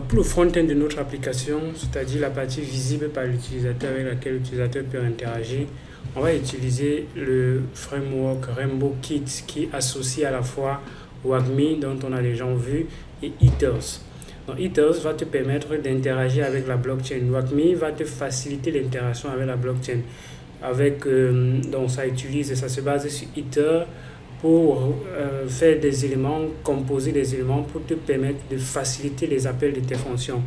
Pour le front-end de notre application, c'est-à-dire la partie visible par l'utilisateur avec laquelle l'utilisateur peut interagir, on va utiliser le framework Rainbow Kit qui associe à la fois WAGMI, dont on a déjà vu, et Ethers. Donc Ethers va te permettre d'interagir avec la blockchain. WAGMI va te faciliter l'interaction avec la blockchain. Donc ça se base sur Ether pour faire des éléments, composer des éléments pour te permettre de faciliter les appels de tes fonctions.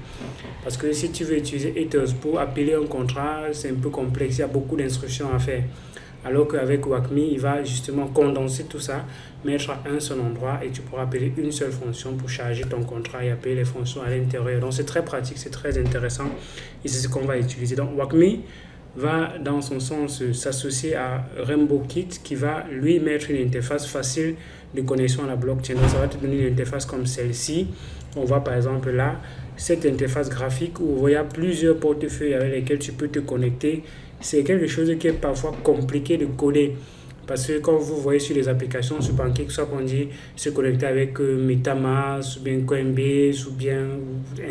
Parce que si tu veux utiliser Ethers pour appeler un contrat, c'est un peu complexe, il y a beaucoup d'instructions à faire. Alors qu'avec WAGMI, il va justement condenser tout ça, mettre à un seul endroit et tu pourras appeler une seule fonction pour charger ton contrat et appeler les fonctions à l'intérieur. Donc c'est très pratique, c'est très intéressant et c'est ce qu'on va utiliser. Donc WAGMI va dans son sens s'associer à Rainbow Kit qui va lui mettre une interface facile de connexion à la blockchain. Donc ça va te donner une interface comme celle-ci. On voit par exemple là cette interface graphique où il y a plusieurs portefeuilles avec lesquels tu peux te connecter. C'est quelque chose qui est parfois compliqué de coder. Parce que quand vous voyez sur les applications, sur Pancake, soit qu'on dit se connecter avec MetaMask, ou bien Coinbase, ou bien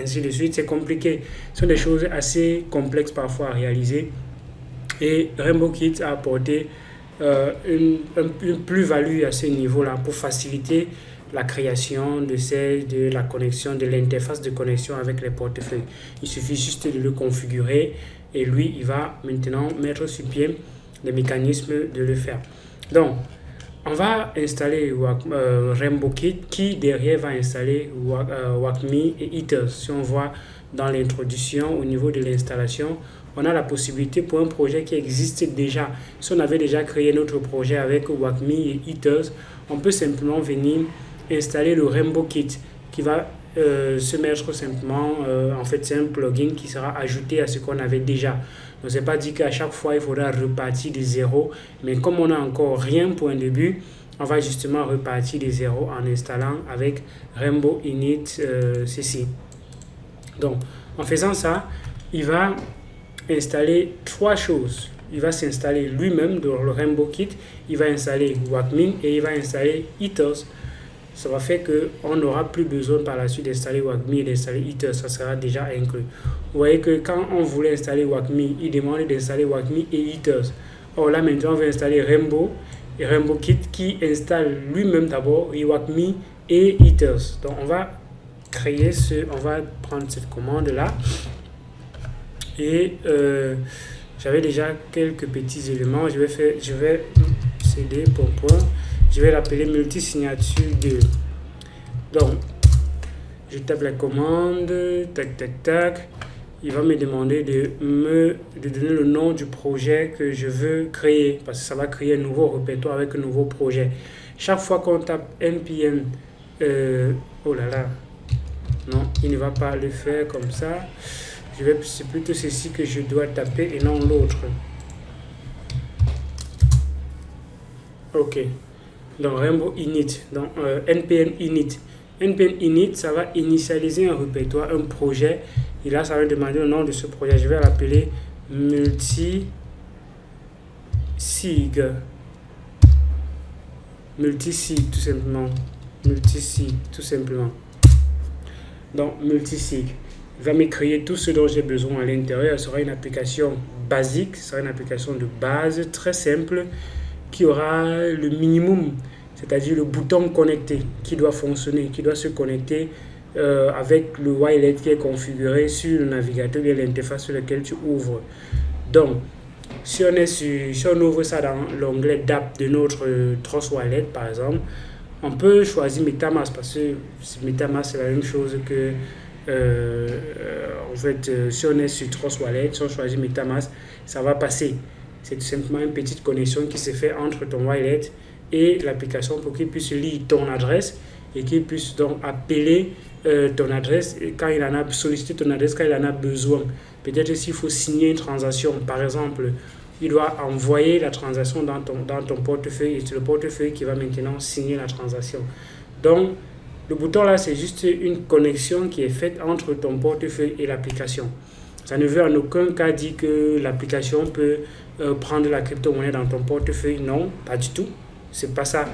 ainsi de suite, c'est compliqué. Ce sont des choses assez complexes parfois à réaliser. Et Rainbow Kit a apporté une plus-value à ce niveau-là pour faciliter la création de la connexion, de l'interface de connexion avec les portefeuilles. Il suffit juste de le configurer et lui, il va maintenant mettre sur pied les mécanismes de le faire. Donc, on va installer Rainbow Kit qui derrière va installer WAGMI et Ethers. Si on voit dans l'introduction au niveau de l'installation, on a la possibilité pour un projet qui existe déjà. Si on avait déjà créé notre projet avec WAGMI et Ethers, on peut simplement venir installer le Rainbow Kit qui va se mettre simplement, en fait c'est un plugin qui sera ajouté à ce qu'on avait déjà. Donc c'est pas dit qu'à chaque fois il faudra repartir de zéro, mais comme on n'a encore rien pour un début, on va justement repartir de zéro en installant avec Rainbow Init ceci. Donc en faisant ça, il va installer trois choses. Il va s'installer lui-même dans le Rainbow Kit, il va installer WAGMI et il va installer Ethers. Ça va faire qu'on n'aura plus besoin par la suite d'installer WAGMI et d'installer Ethers, ça sera déjà inclus. Vous voyez que quand on voulait installer WAGMI, il demandait d'installer WAGMI et Ethers. Or là maintenant on va installer Rainbow et Rainbow Kit qui installe lui-même d'abord WAGMI et Ethers. Donc on va on va prendre cette commande là. Et j'avais déjà quelques petits éléments. Je vais céder pour point. Je vais l'appeler multisignature 2. Donc, je tape la commande, tac, tac, tac. Il va me demander de donner le nom du projet que je veux créer. Parce que ça va créer un nouveau répertoire avec un nouveau projet. Chaque fois qu'on tape npm, oh là là, non, il ne va pas le faire comme ça. C'est plutôt ceci que je dois taper et non l'autre. Ok. Donc Rainbow Init. Donc npm init. npm init, ça va initialiser un répertoire, un projet. Et là, ça va demander le nom de ce projet. Je vais l'appeler multisig. Multisig, tout simplement. Multisig, tout simplement. Donc multisig. Il va me créer tout ce dont j'ai besoin à l'intérieur. Ce sera une application basique, ce sera une application de base très simple qui aura le minimum, c'est-à-dire le bouton connecter qui doit fonctionner, qui doit se connecter avec le wallet qui est configuré sur le navigateur et l'interface sur laquelle tu ouvres. Donc, si on ouvre ça dans l'onglet d'app de notre Trust Wallet par exemple, on peut choisir MetaMask parce que MetaMask c'est la même chose que en fait, si on est sur Trust Wallet, si on choisit MetaMask, ça va passer. C'est tout simplement une petite connexion qui se fait entre ton wallet et l'application pour qu'il puisse lire ton adresse et qu'il puisse donc appeler ton adresse quand il en a sollicité ton adresse quand il en a besoin. Peut-être s'il faut signer une transaction, par exemple, il doit envoyer la transaction dans ton portefeuille et c'est le portefeuille qui va maintenant signer la transaction. Donc, le bouton là, c'est juste une connexion qui est faite entre ton portefeuille et l'application. Ça ne veut en aucun cas dire que l'application peut prendre la crypto-monnaie dans ton portefeuille. Non, pas du tout. C'est pas ça.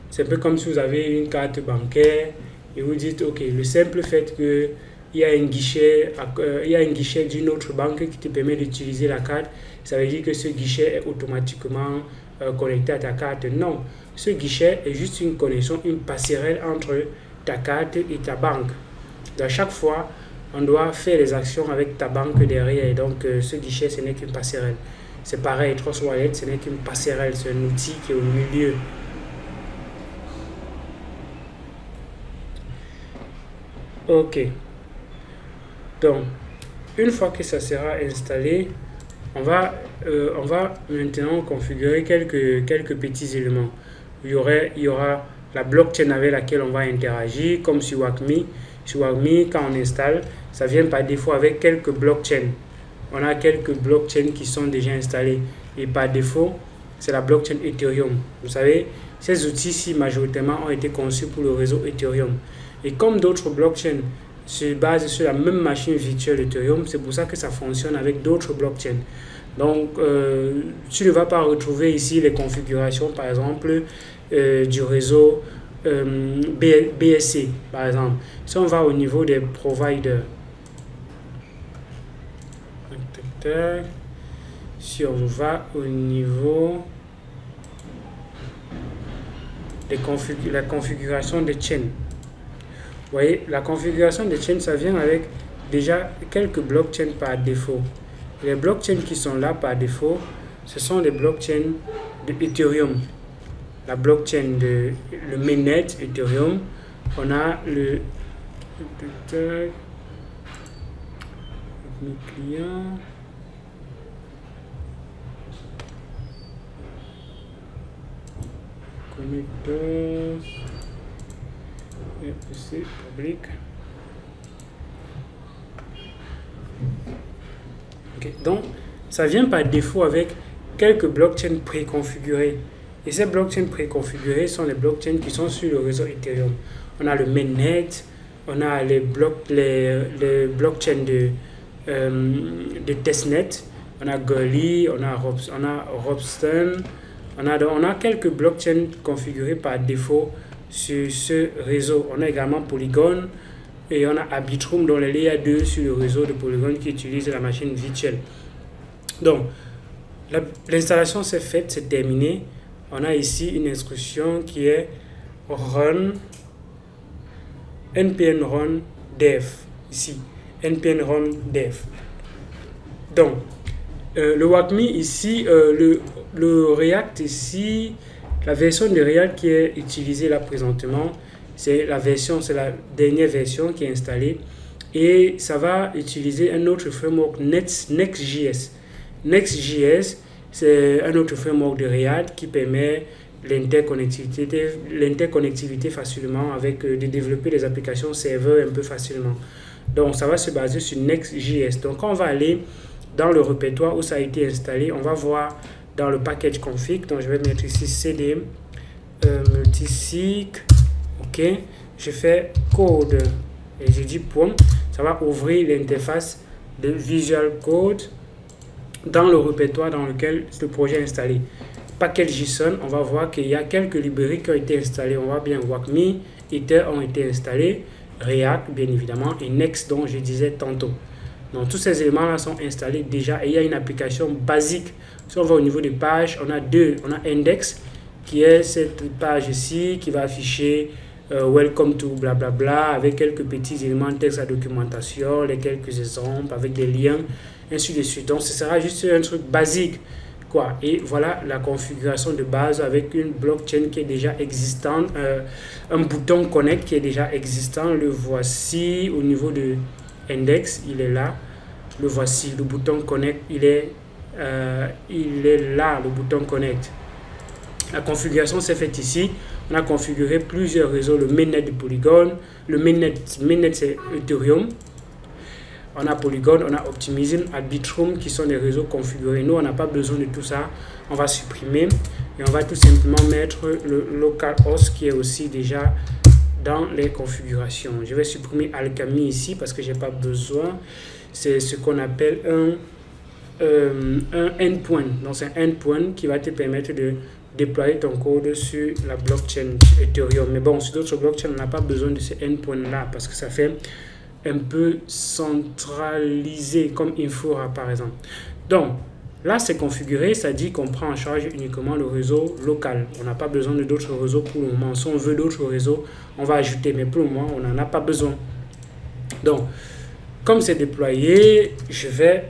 C'est un peu comme si vous avez une carte bancaire et vous dites, ok, le simple fait que il y a un guichet d'une autre banque qui te permet d'utiliser la carte, ça veut dire que ce guichet est automatiquement connecté à ta carte. Non, ce guichet est juste une connexion, une passerelle entre ta carte et ta banque. Donc, chaque fois, on doit faire les actions avec ta banque derrière. Et donc, ce guichet, ce n'est qu'une passerelle. C'est pareil, Trust Wallet, ce n'est qu'une passerelle, c'est un outil qui est au milieu. Ok. Donc, une fois que ça sera installé, on va maintenant configurer quelques petits éléments. Il y aura la blockchain avec laquelle on va interagir, comme sur WACMI. Sur WACMI, quand on installe, ça vient par défaut avec quelques blockchains. On a quelques blockchains qui sont déjà installés. Et par défaut, c'est la blockchain Ethereum. Vous savez, ces outils-ci, majoritairement, ont été conçus pour le réseau Ethereum. Et comme d'autres blockchains se basent sur la même machine virtuelle Ethereum, c'est pour ça que ça fonctionne avec d'autres blockchains. Donc, tu ne vas pas retrouver ici les configurations, par exemple, du réseau BSC, par exemple. Si on va au niveau des providers, si on va au niveau de la configuration des chaînes, vous voyez, la configuration des chaînes, ça vient avec déjà quelques blockchains par défaut. Les blockchains qui sont là par défaut, ce sont les blockchains de Ethereum. La blockchain de le mainnet Ethereum, on a le client, connecteur, RPC public. Okay. Donc, ça vient par défaut avec quelques blockchains préconfigurées. Et ces blockchains préconfigurées sont les blockchains qui sont sur le réseau Ethereum. On a le mainnet, on a les blockchains de testnet, on a Gully, on a Ropsten, on a quelques blockchains configurées par défaut sur ce réseau. On a également Polygon et on a Arbitrum dont les layer 2 sur le réseau de Polygon qui utilise la machine virtuelle. Donc, l'installation c'est faite, c'est terminé. On a ici une instruction qui est run npm run dev, ici npm run dev. Donc le WACMI ici, le React ici, la version de React qui est utilisée là présentement, c'est la dernière version qui est installée, et ça va utiliser un autre framework Next.js. Next.js, c'est un autre framework de React qui permet l'interconnectivité facilement, de développer des applications serveurs un peu facilement. Donc, ça va se baser sur Next.js. Donc, quand on va aller dans le répertoire où ça a été installé, on va voir dans le package config. Donc, je vais mettre ici cd multisig. OK. Je fais code et je dis point. Ça va ouvrir l'interface de Visual Code dans le répertoire dans lequel le projet est installé. Package JSON, on va voir qu'il y a quelques librairies qui ont été installées. On voit bien WACMI, Ether ont été installés, React bien évidemment et Next dont je disais tantôt. Donc tous ces éléments là sont installés déjà et il y a une application basique. Si on va au niveau des pages, on a Index qui est cette page ici qui va afficher Welcome to blablabla avec quelques petits éléments de texte à documentation, les quelques exemples avec des liens, ainsi de suite. Donc ce sera juste un truc basique quoi. Et voilà la configuration de base avec une blockchain qui est déjà existante, un bouton connect qui est déjà existant. Le voici au niveau de Index, il est là. Le voici, le bouton connect, il est là, le bouton connect. La configuration s'est faite ici. On a configuré plusieurs réseaux, le mainnet de Polygon, le mainnet c'est Ethereum. On a Polygon, on a Optimism, Arbitrum qui sont des réseaux configurés. Nous, on n'a pas besoin de tout ça. On va supprimer et on va tout simplement mettre le localhost qui est aussi déjà dans les configurations. Je vais supprimer Alchemy ici parce que j'ai pas besoin. C'est ce qu'on appelle un endpoint. Donc, c'est un endpoint qui va te permettre de déployer ton code sur la blockchain Ethereum. Mais bon, sur d'autres blockchains, on n'a pas besoin de ces endpoints-là parce que ça fait un peu centralisé comme Infura par exemple. Donc, là, c'est configuré, ça dit qu'on prend en charge uniquement le réseau local. On n'a pas besoin de d'autres réseaux pour le moment. Si on veut d'autres réseaux, on va ajouter, mais pour le moment, on n'en a pas besoin. Donc, comme c'est déployé, je vais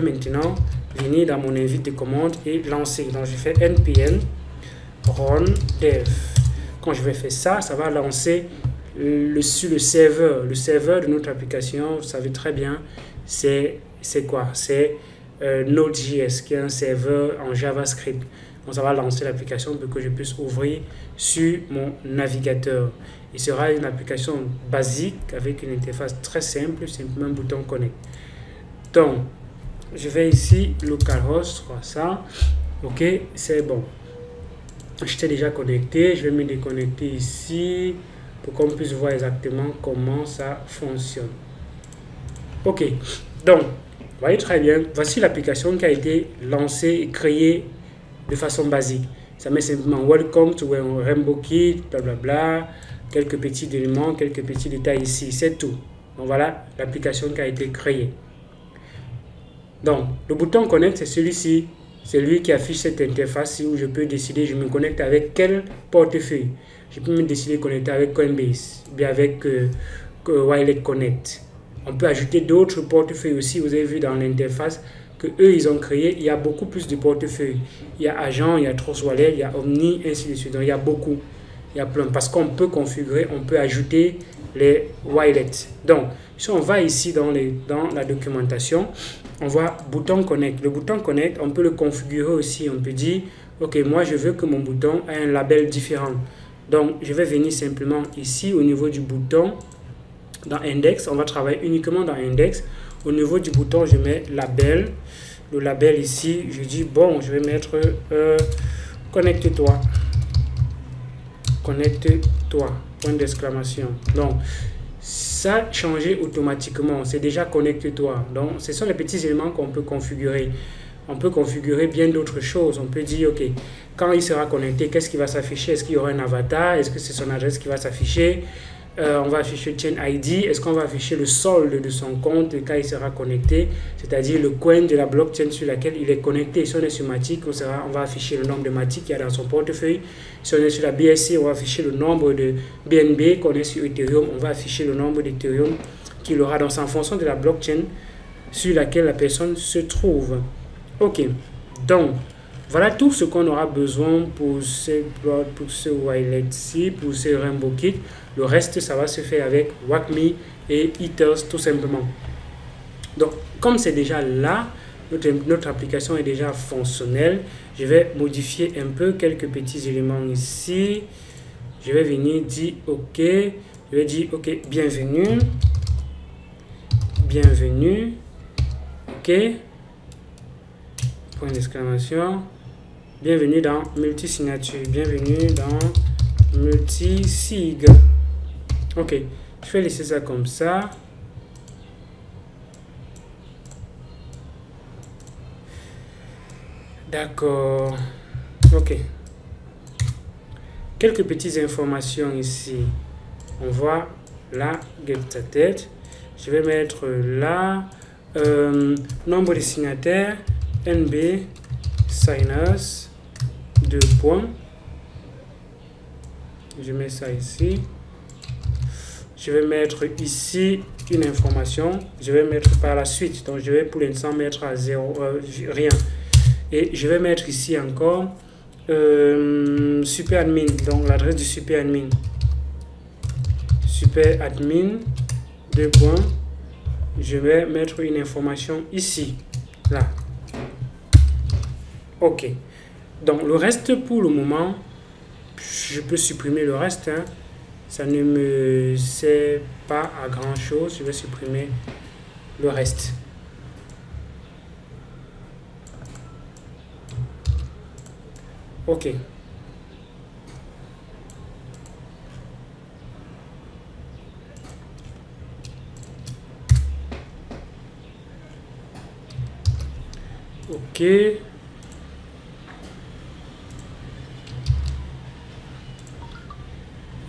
maintenant venir dans mon invite de commande et lancer. Donc, je fais npm run dev. Quand je vais faire ça, ça va lancer sur le serveur. Le serveur de notre application, vous savez très bien, c'est quoi? C'est Node.js, qui est un serveur en JavaScript. Donc, ça va lancer l'application pour que je puisse ouvrir sur mon navigateur. Il sera une application basique avec une interface très simple, simplement un bouton connect. Donc, je vais ici, localhost 300. Ok, c'est bon. J'étais déjà connecté. Je vais me déconnecter ici pour qu'on puisse voir exactement comment ça fonctionne. Ok, donc, vous voyez très bien, voici l'application qui a été lancée et créée de façon basique. Ça met simplement Welcome to Rainbow Kit, blablabla, quelques petits éléments, quelques petits détails ici, c'est tout. Donc voilà l'application qui a été créée. Donc, le bouton Connect, c'est celui-ci. C'est lui qui affiche cette interface où je peux décider, je me connecte avec quel portefeuille. Je peux me décider de connecter avec Coinbase, bien avec Wallet Connect. On peut ajouter d'autres portefeuilles aussi. Vous avez vu dans l'interface que eux ils ont créé, il y a beaucoup plus de portefeuilles. Il y a Agent, il y a Trust Wallet, il y a Omni, ainsi de suite. Donc il y a beaucoup. Il y a plein. Parce qu'on peut configurer, on peut ajouter les wallets. Donc, si on va ici dans la documentation, on voit bouton Connect. Le bouton Connect, on peut le configurer aussi. On peut dire, ok, moi je veux que mon bouton ait un label différent. Donc, je vais venir simplement ici au niveau du bouton, dans Index. On va travailler uniquement dans Index. Au niveau du bouton, je mets label. Le label ici, je dis, bon, je vais mettre connecte-toi. Connecte-toi. Point d'exclamation. Donc, ça a changé automatiquement. C'est déjà connecte-toi. Donc, ce sont les petits éléments qu'on peut configurer. On peut configurer bien d'autres choses. On peut dire, ok, quand il sera connecté, qu'est-ce qui va s'afficher? Est-ce qu'il y aura un avatar? Est-ce que c'est son adresse qui va s'afficher? On va afficher Chain ID. Est-ce qu'on va afficher le solde de son compte quand il sera connecté? C'est-à-dire le coin de la blockchain sur laquelle il est connecté. Si on est sur Matic, on va afficher le nombre de Matic qu'il y a dans son portefeuille. Si on est sur la BSC, on va afficher le nombre de BNB. Qu'on est sur Ethereum, on va afficher le nombre d'Ethereum qu'il aura dans sa fonction de la blockchain sur laquelle la personne se trouve. Ok, donc voilà tout ce qu'on aura besoin pour ce wallet-ci, pour ce Rainbow Kit. Le reste, ça va se faire avec WACME et Ethers tout simplement. Donc, comme c'est déjà là, notre application est déjà fonctionnelle. Je vais modifier un peu quelques petits éléments ici. Je vais venir dire OK. Je vais dire OK, bienvenue. Bienvenue. OK. Point d'exclamation. Bienvenue dans multi-signature. Bienvenue dans multi-sig. Ok, je vais laisser ça comme ça. D'accord. Ok. Quelques petites informations ici. On voit là, get ta tête. Je vais mettre là. Nombre de signataires. NB signers 2 points. Je mets ça ici. Je vais mettre ici une information. Je vais mettre par la suite. Donc, je vais pour l'instant mettre à 0, rien. Et je vais mettre ici encore super admin. Donc, l'adresse du super admin. Super admin 2 points. Je vais mettre une information ici. Là. Ok. Donc, le reste pour le moment, je peux supprimer le reste. Hein. Ça ne me sert pas à grand chose. Je vais supprimer le reste. Ok. Ok.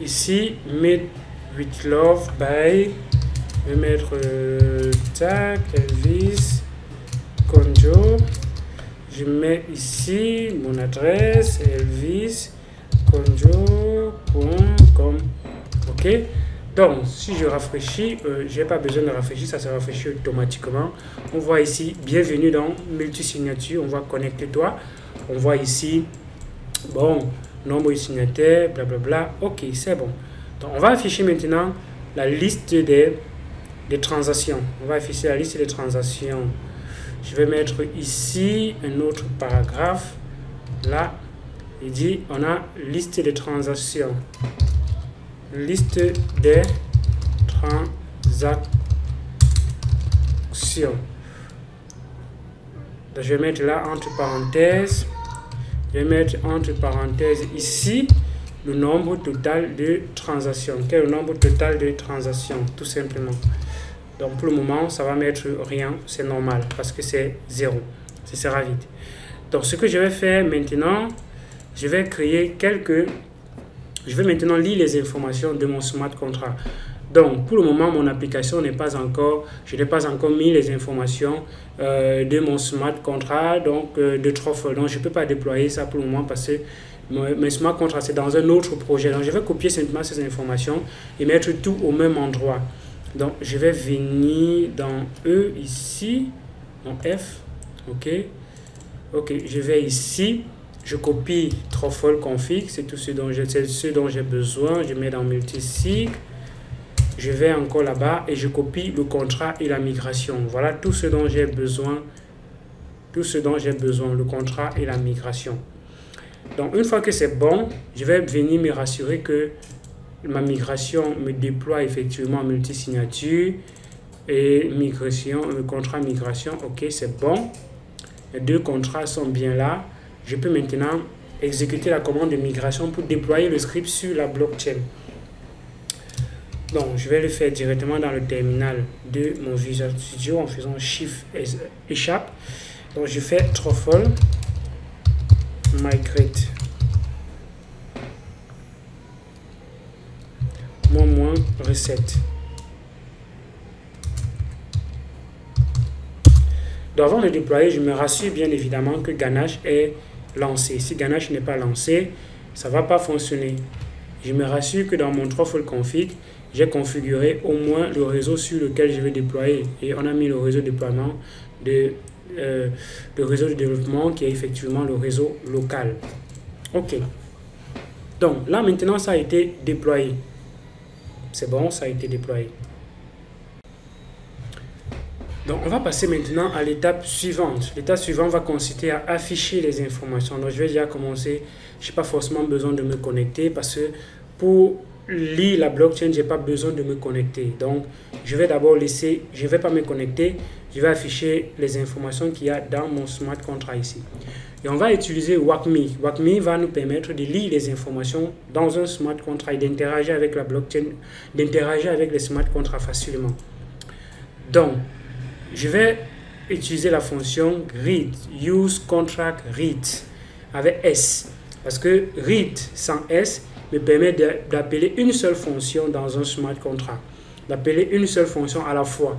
ici, meet with love by, je vais mettre tac, Elvis Conjo. Je mets ici mon adresse, elvisconjo.com. Ok. Donc, si je rafraîchis, je n'ai pas besoin de rafraîchir, ça se rafraîchit automatiquement. On voit ici, bienvenue dans Multisignature, on voit connecte-toi. On voit ici, bon, nombre de signataires, blablabla. Ok, c'est bon. Donc, on va afficher maintenant la liste des transactions. On va afficher la liste des transactions. Je vais mettre ici un autre paragraphe. Là, il dit, on a liste des transactions. Liste des transactions. Donc, je vais mettre là entre parenthèses. Je vais mettre entre parenthèses ici le nombre total de transactions. Quel est le nombre total de transactions? Tout simplement. Donc pour le moment, ça va mettre rien. C'est normal parce que c'est 0. Ça sera vite. Donc ce que je vais faire maintenant, je vais créer quelques... Je vais maintenant lire les informations de mon smart contract. Donc, pour le moment, mon application n'est pas encore... Je n'ai pas encore mis les informations de mon smart contract, donc de Truffle. Donc, je ne peux pas déployer ça pour le moment parce que mes smart contracts, c'est dans un autre projet. Donc, je vais copier simplement ces informations et mettre tout au même endroit. Donc, je vais venir dans E ici, dans F. OK. OK, je vais ici. Je copie Truffle config, c'est tout ce dont j'ai besoin. Je mets dans multisig. Je vais encore là-bas et je copie le contrat et la migration. Voilà tout ce dont j'ai besoin. Tout ce dont j'ai besoin, le contrat et la migration. Donc, une fois que c'est bon, je vais venir me rassurer que ma migration me déploie effectivement en multisignature et migration, le contrat migration. OK, c'est bon. Les deux contrats sont bien là. Je peux maintenant exécuter la commande de migration pour déployer le script sur la blockchain. Donc, je vais le faire directement dans le terminal de mon Visual Studio en faisant Shift échappe. Donc, je fais Truffle migrate. Moins recette. Donc, avant de déployer, je me rassure bien évidemment que Ganache est lancé. Si Ganache n'est pas lancé, ça ne va pas fonctionner. Je me rassure que dans mon Truffle config, j'ai configuré au moins le réseau sur lequel je vais déployer. Et on a mis le réseau de déploiement, le réseau de développement qui est effectivement le réseau local. OK. Donc là maintenant, ça a été déployé. C'est bon, ça a été déployé. Donc, on va passer maintenant à l'étape suivante. L'étape suivante va consister à afficher les informations. Donc, je vais déjà commencer. Je n'ai pas forcément besoin de me connecter parce que pour lire la blockchain, je n'ai pas besoin de me connecter. Donc, je vais d'abord laisser, je ne vais pas me connecter. Je vais afficher les informations qu'il y a dans mon smart contract ici. Et on va utiliser WACME. WACME va nous permettre de lire les informations dans un smart contract et d'interagir avec la blockchain, d'interagir avec les smart contracts facilement. Donc, je vais utiliser la fonction read, use contract read avec S. Parce que read sans S me permet d'appeler une seule fonction dans un smart contract. D'appeler une seule fonction à la fois.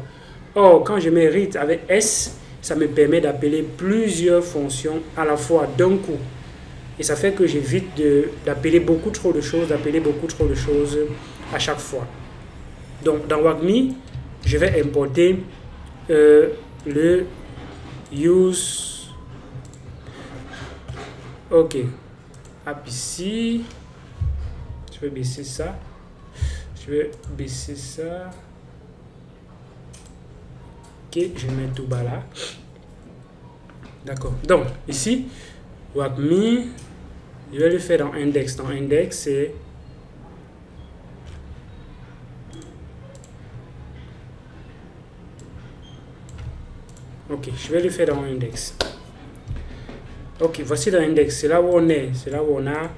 Or, quand je mets read avec S, ça me permet d'appeler plusieurs fonctions à la fois d'un coup. Et ça fait que j'évite d'appeler beaucoup trop de choses, à chaque fois. Donc, dans WACME, je vais importer le use. OK. App ici. Je vais baisser ça. OK, je mets tout bas là. D'accord. Donc, ici, WACME, je vais le faire dans index. Dans index, c'est OK, je vais le faire dans index. OK, voici dans index. C'est là où on est. C'est là où on a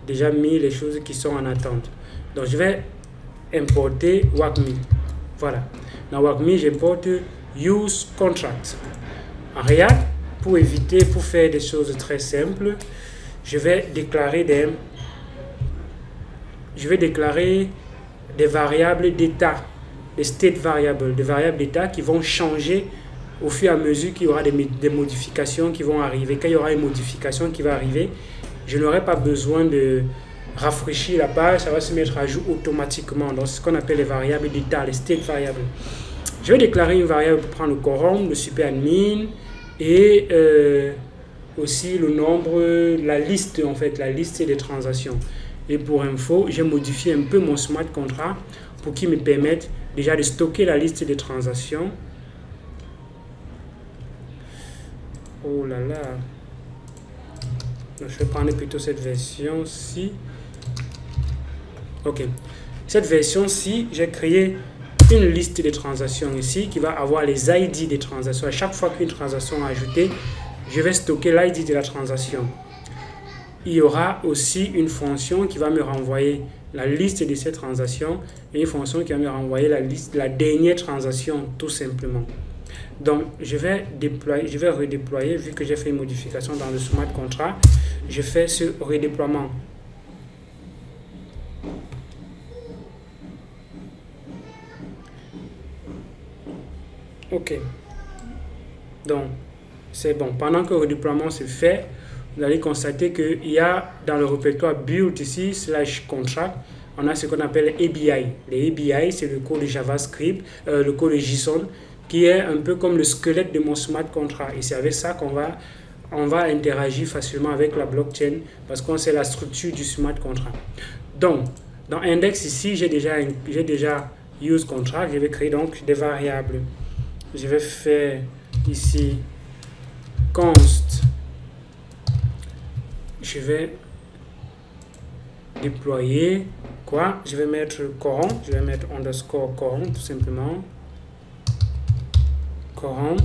déjà mis les choses qui sont en attente. Donc, je vais importer WACME. Voilà. Dans WACME, j'importe use contract. En React, pour faire des choses très simples, je vais déclarer je vais déclarer des variables d'état, des state variables, des variables d'état qui vont changer au fur et à mesure qu'il y aura des modifications qui vont arriver. Quand il y aura une modification qui va arriver, je n'aurai pas besoin de rafraîchir la page, ça va se mettre à jour automatiquement. Donc, c'est ce qu'on appelle les variables d'état, les state variables. Je vais déclarer une variable pour prendre le quorum, le superadmin et aussi le nombre, la liste en fait, la liste des transactions. Et pour info, j'ai modifié un peu mon smart contract pour qu'il me permette déjà de stocker la liste des transactions. Oh là là. Donc, je vais prendre plutôt cette version-ci. Ok. Cette version-ci, j'ai créé une liste de transactions ici qui va avoir les ID des transactions. À chaque fois qu'une transaction est ajoutée, je vais stocker l'ID de la transaction. Il y aura aussi une fonction qui va me renvoyer la liste de ces transactions et une fonction qui va me renvoyer la liste de la dernière transaction tout simplement. Donc, je vais redéployer, vu que j'ai fait une modification dans le smart contract, je fais ce redéploiement. Ok. Donc, c'est bon. Pendant que le redéploiement se fait, vous allez constater qu'il y a dans le répertoire build ici, /contract, on a ce qu'on appelle ABI. Les ABI, c'est le code de JavaScript, le code de JSON, qui est un peu comme le squelette de mon smart contract. Et c'est avec ça qu'on va interagir facilement avec la blockchain parce qu'on sait la structure du smart contract. Donc, dans index ici, j'ai déjà use contract. Je vais créer donc des variables. Je vais faire ici const. Je vais déployer quoi? Je vais mettre quorum. Je vais mettre underscore quorum tout simplement. Quorum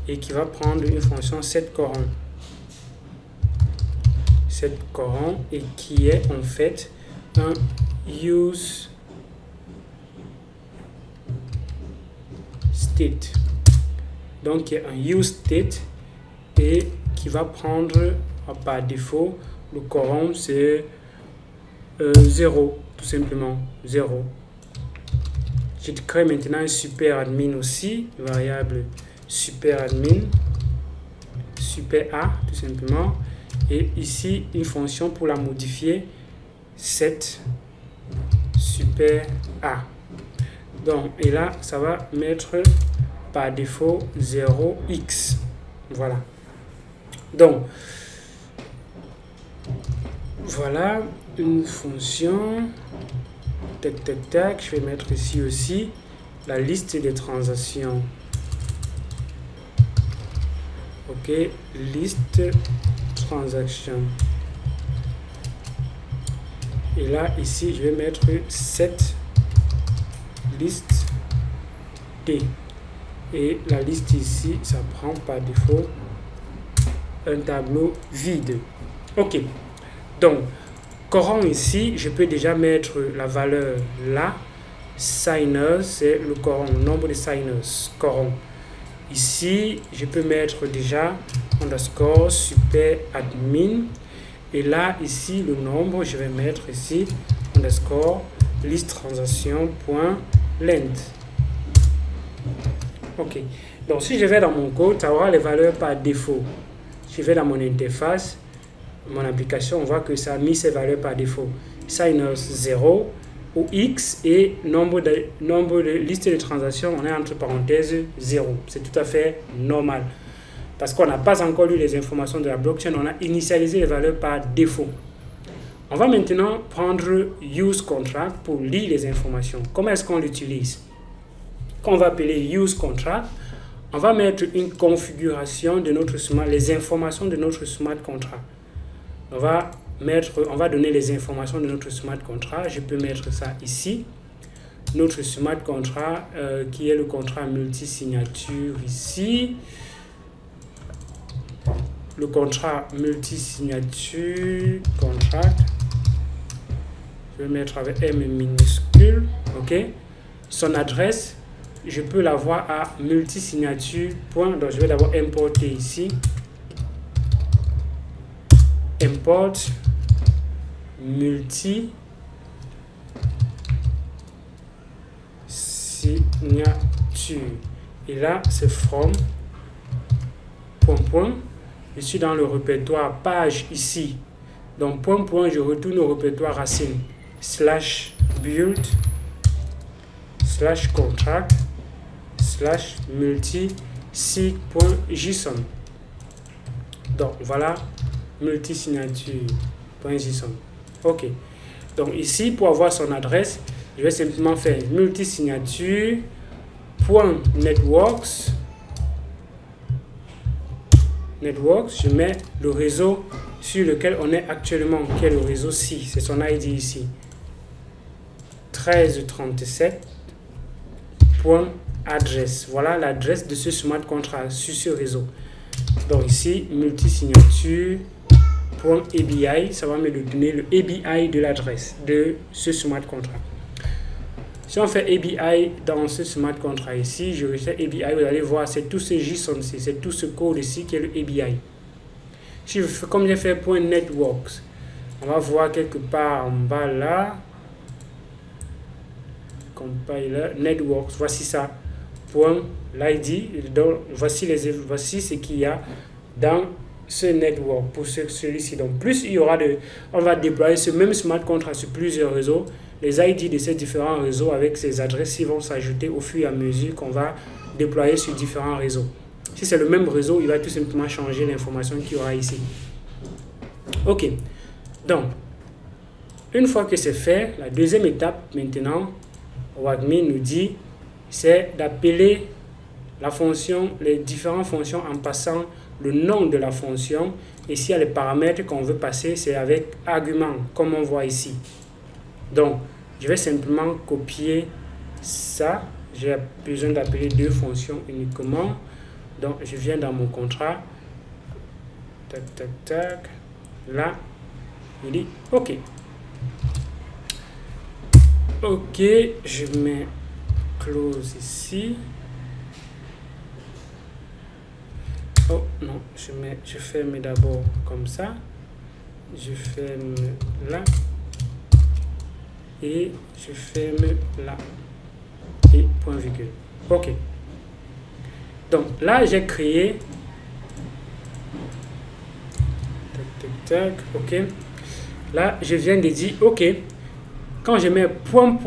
et qui va prendre une fonction setQuorum. setQuorum et qui est en fait un use state. Donc, il y a un use state et qui va prendre par défaut le quorum, c'est 0, tout simplement 0. Je crée maintenant un superadmin aussi, variable superadmin, super A tout simplement. Et ici, une fonction pour la modifier, set super A. Donc, et là, ça va mettre par défaut 0x. Voilà. Donc, voilà une fonction. Tac, tac, tac. Je vais mettre ici aussi la liste des transactions. Ok, liste transaction. Et là, ici, je vais mettre set liste T. Et la liste ici, ça prend par défaut un tableau vide. Ok. Donc, quorum ici, je peux déjà mettre la valeur là. Signers, c'est le quorum, le nombre de signers, quorum. Ici, je peux mettre déjà underscore super admin. Et là, ici, le nombre, je vais mettre ici underscore list transaction point length. Ok. Donc, si je vais dans mon code, ça aura les valeurs par défaut. Si je vais dans mon interface, mon application, on voit que ça a mis ces valeurs par défaut. Signers 0 ou X et nombre de liste de transactions, on est entre parenthèses 0. C'est tout à fait normal. Parce qu'on n'a pas encore lu les informations de la blockchain, on a initialisé les valeurs par défaut. On va maintenant prendre use contract pour lire les informations. Comment est-ce qu'on l'utilise? Quand on va appeler use contract, on va mettre une configuration de notre smart, les informations de notre smart contract. On va donner les informations de notre smart contract. Je peux mettre ça ici. Notre smart contract qui est le contrat multi-signature ici. Le contrat multi-signature contract. Je vais mettre avec M minuscule. OK. Son adresse, je peux l'avoir à multi-signature. Donc, je vais d'abord importer ici. Import multi signature. Et là, c'est from, point. Je suis dans le répertoire page ici. Donc, point, je retourne au répertoire racine. /build, /contract, /multi-sig.json. Donc, voilà, multisignature.json. OK. Donc, ici, pour avoir son adresse, je vais simplement faire multisignature.networks. Je mets le réseau sur lequel on est actuellement, qui est le réseau C. C'est son ID ici. 1337.adresse. Voilà l'adresse de ce smart contract sur ce réseau. Donc ici, multisignature.ABI, ça va me donner le ABI de l'adresse de ce smart contract. Si on fait ABI dans ce smart contract ici, je refais ABI, vous allez voir, c'est tout ce JSON-ci, c'est tout ce code ici qui est le ABI. Si je fais comme j'ai fait .networks, on va voir quelque part en bas là, compiler networks, voici ça, .l'ID, donc voici ce qu'il y a dans ce network pour celui-ci. Donc plus il y aura on va déployer ce même smart contract sur plusieurs réseaux. Les ID de ces différents réseaux avec ces adresses vont s'ajouter au fur et à mesure qu'on va déployer sur différents réseaux. Si c'est le même réseau, il va tout simplement changer l'information qu'il y aura ici. OK. Donc, une fois que c'est fait, la deuxième étape maintenant, WAGMI nous dit, c'est d'appeler la fonction, les différentes fonctions en passant le nom de la fonction. Et s'il y a les paramètres qu'on veut passer, c'est avec argument, comme on voit ici. Donc, je vais simplement copier ça. J'ai besoin d'appeler deux fonctions uniquement. Donc, je viens dans mon contrat. Tac. Là, il dit OK. OK, je mets close ici. Oh non, je ferme d'abord comme ça. Je ferme là. Et je ferme là. Et point virgule. OK. Donc là, j'ai créé. Tac. OK. Là, je viens de dire OK. Quand je mets point,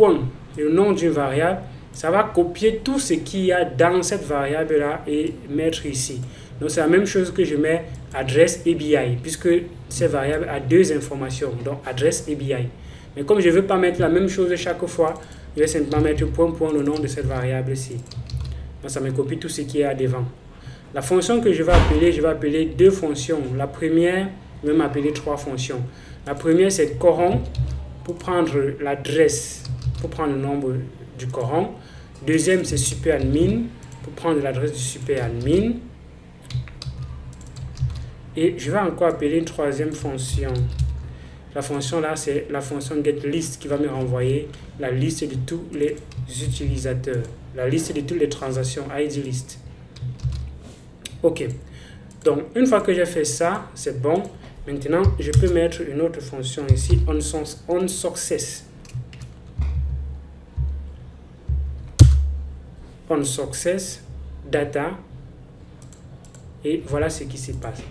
le nom d'une variable, ça va copier tout ce qu'il y a dans cette variable-là et mettre ici. Donc, c'est la même chose que je mets adresse ABI, puisque cette variable a deux informations, donc adresse ABI. Mais comme je ne veux pas mettre la même chose chaque fois, je vais simplement mettre point, le nom de cette variable-ci. Donc, ça me copie tout ce qui est à devant. La fonction que je vais appeler deux fonctions. La première, je vais m'appeler trois fonctions. La première, c'est coron, pour prendre l'adresse, pour prendre le nombre du coron. Deuxième, c'est superadmin, pour prendre l'adresse du superadmin. Et je vais encore appeler une troisième fonction. La fonction là, c'est la fonction getList qui va me renvoyer la liste de tous les utilisateurs, la liste de toutes les transactions, ID list. OK. Donc, une fois que j'ai fait ça, c'est bon. Maintenant, je peux mettre une autre fonction ici, onSuccess. OnSuccess, data. Et voilà ce qui se passe.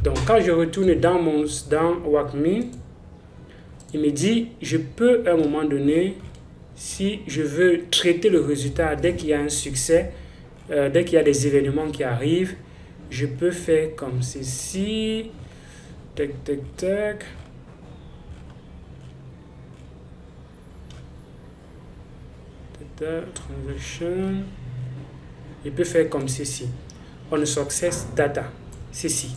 Donc, quand je retourne dans WAGMI, il me dit, je peux à un moment donné, si je veux traiter le résultat dès qu'il y a un succès, dès qu'il y a des événements qui arrivent, je peux faire comme ceci. Tac. Transaction. Je peux faire comme ceci. OnSuccess data. Ceci.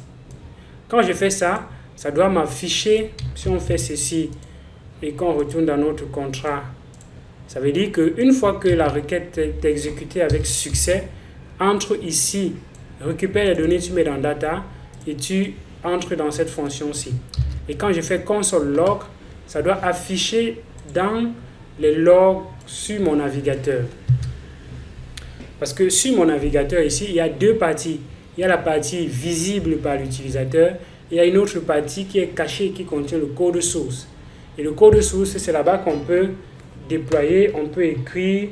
Quand je fais ça, ça doit m'afficher. Si on fait ceci et qu'on retourne dans notre contrat, ça veut dire qu'une fois que la requête est exécutée avec succès, entre ici, récupère les données, tu mets dans data et tu entres dans cette fonction-ci. Et quand je fais console log, ça doit afficher dans les logs sur mon navigateur. Parce que sur mon navigateur ici, il y a deux parties. Il y a la partie visible par l'utilisateur et il y a une autre partie qui est cachée qui contient le code source. Et le code source, c'est là-bas qu'on peut déployer, on peut écrire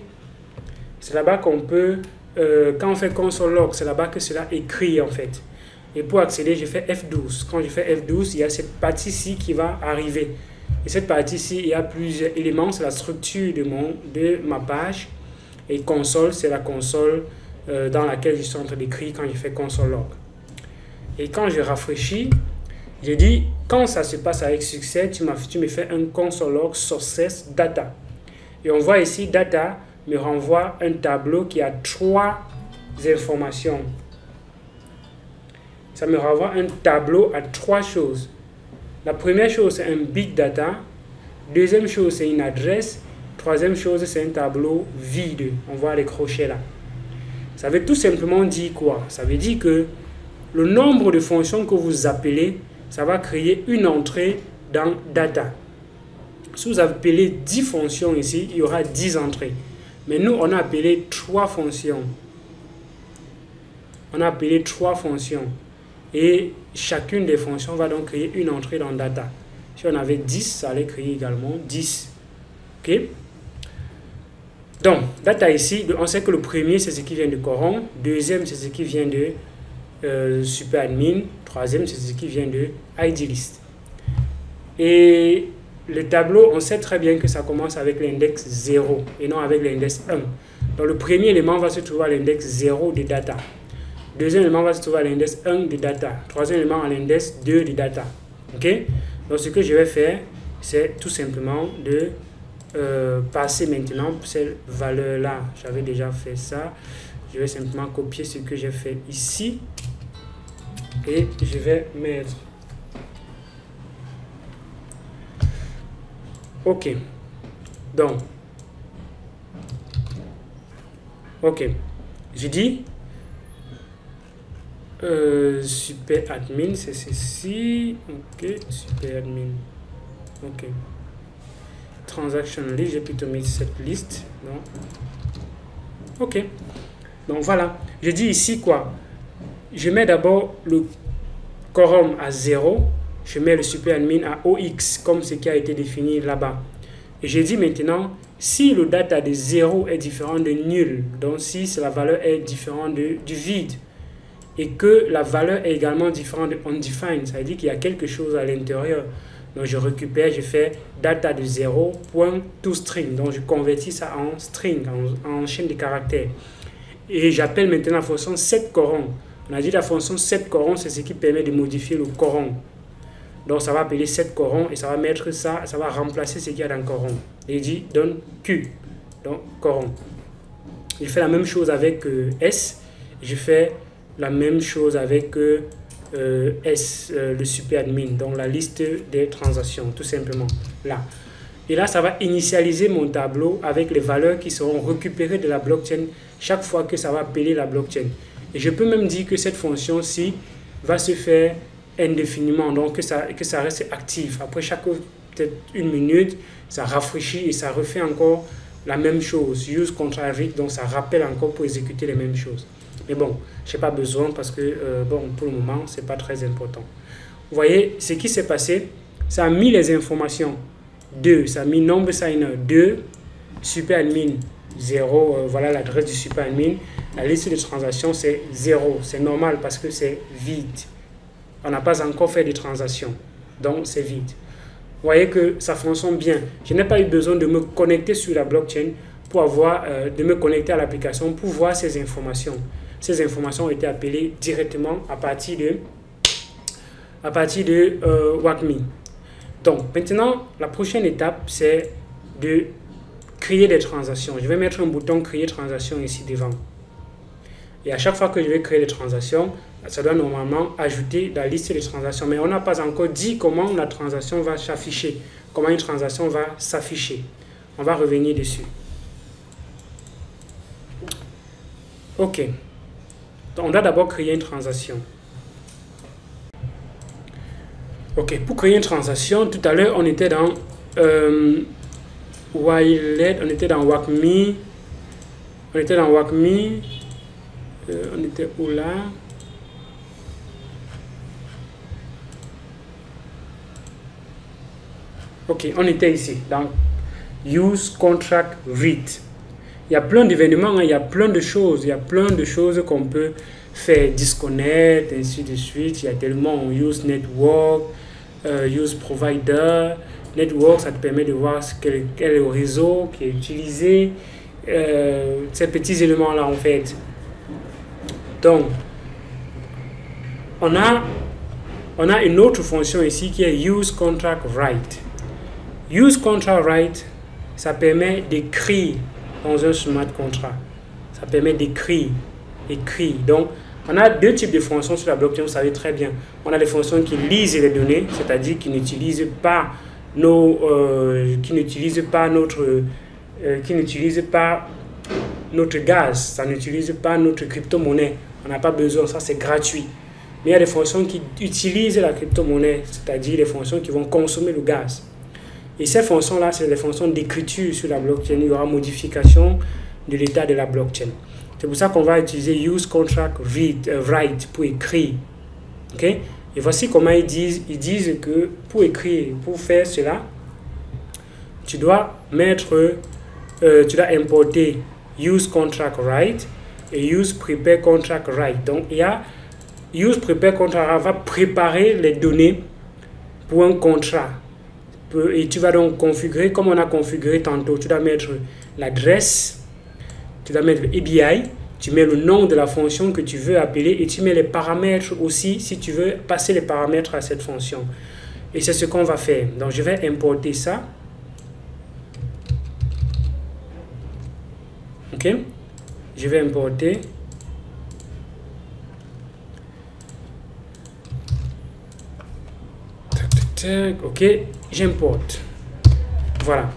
C'est là-bas qu'on peut, quand on fait console log, c'est là-bas que cela écrit en fait. Et pour accéder, je fais F12. Quand je fais F12, il y a cette partie-ci qui va arriver. Et cette partie-ci, il y a plusieurs éléments. C'est la structure de ma page. Et console, c'est la console dans laquelle je suis en train d'écrire quand je fais console log. Et quand je rafraîchis, je dis, quand ça se passe avec succès, tu me fais un console log success data. Et on voit ici, data me renvoie un tableau qui a 3 informations. Ça me renvoie un tableau à 3 choses. La première chose, c'est un big data. Deuxième chose, c'est une adresse. Troisième chose, c'est un tableau vide. On voit les crochets là. Ça veut tout simplement dire quoi? Ça veut dire que le nombre de fonctions que vous appelez, ça va créer une entrée dans data. Si vous appelez 10 fonctions ici, il y aura 10 entrées. Mais nous, on a appelé 3 fonctions. On a appelé 3 fonctions. Et chacune des fonctions va donc créer une entrée dans data. Si on avait 10, ça allait créer également 10. OK? Donc, data ici, on sait que le premier, c'est ce qui vient de Coron. Deuxième, c'est ce qui vient de SuperAdmin. Troisième, c'est ce qui vient de IDList. Et le tableau, on sait très bien que ça commence avec l'index 0 et non avec l'index 1. Donc, le premier élément va se trouver à l'index 0 de data. Deuxième élément va se trouver à l'index 1 de data. Troisième élément à l'index 2 de data. OK? Donc, ce que je vais faire, c'est tout simplement de passer maintenant cette valeur-là. J'avais déjà fait ça. Je vais simplement copier ce que j'ai fait ici. Et je vais mettre... OK. Donc, OK. Je dis... super admin, c'est ceci. OK, super admin. OK. Transaction list, j'ai plutôt mis cette liste. Non. OK. Donc voilà. Je dis ici quoi? Je mets d'abord le quorum à 0. Je mets le super admin à OX comme ce qui a été défini là-bas. Et je dis maintenant, si le data de 0 est différent de nul, donc si la valeur est différente du vide, et que la valeur est également différente de undefined, ça veut dire qu'il y a quelque chose à l'intérieur. Donc je récupère, je fais data de 0.toString, donc je convertis ça en string, en chaîne de caractères. Et j'appelle maintenant la fonction setCoron. On a dit la fonction setCoron, c'est ce qui permet de modifier le coron. Donc ça va appeler setCoron et ça va mettre ça, ça va remplacer ce qu'il y a dans coron. Et il dit donne Q, donc coron. Je fais la même chose avec S, je fais la même chose avec S, le superadmin, donc la liste des transactions, tout simplement, là. Et là, ça va initialiser mon tableau avec les valeurs qui seront récupérées de la blockchain chaque fois que ça va appeler la blockchain. Et je peux même dire que cette fonction-ci va se faire indéfiniment, donc que ça reste actif. Après chaque peut-être 1 minute, ça rafraîchit et ça refait encore la même chose. Use contraric, donc ça rappelle encore pour exécuter les mêmes choses. Mais bon, je n'ai pas besoin parce que bon, pour le moment, ce n'est pas très important. Vous voyez, ce qui s'est passé, ça a mis les informations 2, ça a mis number signer 2, superadmin 0, voilà l'adresse du superadmin. La liste de transactions, c'est 0. C'est normal parce que c'est vide. On n'a pas encore fait de transactions, donc c'est vide. Vous voyez que ça fonctionne bien. Je n'ai pas eu besoin de me connecter sur la blockchain pour avoir, de me connecter à l'application pour voir ces informations. Ces informations ont été appelées directement à partir de WACMI. Donc maintenant, la prochaine étape, c'est de créer des transactions. Je vais mettre un bouton créer transaction ici devant. Et à chaque fois que je vais créer des transactions, ça doit normalement ajouter la liste des transactions. Mais on n'a pas encore dit comment la transaction va s'afficher, comment une transaction va s'afficher. On va revenir dessus. OK. Donc, on doit d'abord créer une transaction. OK. Pour créer une transaction, tout à l'heure, on était dans Wilet, on était dans WACMI. On était dans WACMI. On était où là? OK, on était ici, dans Use Contract Read. il y a plein d'événements, hein, il y a plein de choses, qu'on peut faire, disconnect, ainsi de suite. Il y a tellement, on use network, use provider. Network, ça te permet de voir quel est le réseau qui est utilisé, ces petits éléments-là en fait. Donc, on a une autre fonction ici qui est use contract write. Use contract write, ça permet d'écrire dans un smart contract. Ça permet d'écrire. Donc, on a deux types de fonctions sur la blockchain, vous savez très bien. On a des fonctions qui lisent les données, c'est-à-dire qui n'utilisent pas notre gaz, ça n'utilise pas notre crypto-monnaie. On n'a pas besoin, ça c'est gratuit. Mais il y a des fonctions qui utilisent la crypto-monnaie, c'est-à-dire des fonctions qui vont consommer le gaz. Et ces fonctions-là, c'est des fonctions d'écriture sur la blockchain. Il y aura modification de l'état de la blockchain. C'est pour ça qu'on va utiliser use contract write pour écrire. Ok? Et voici comment ils disent que pour écrire, pour faire cela, tu dois importer use contract write et use prepare contract write. Donc il y a use prepare contract write va préparer les données pour un contrat. Et tu vas donc configurer, comme on a configuré tantôt, tu dois mettre l'adresse, tu dois mettre le ABI, tu mets le nom de la fonction que tu veux appeler et tu mets les paramètres aussi si tu veux passer les paramètres à cette fonction. Et c'est ce qu'on va faire. Donc je vais importer ça. Ok, je vais importer. Ok, j'importe. Voilà.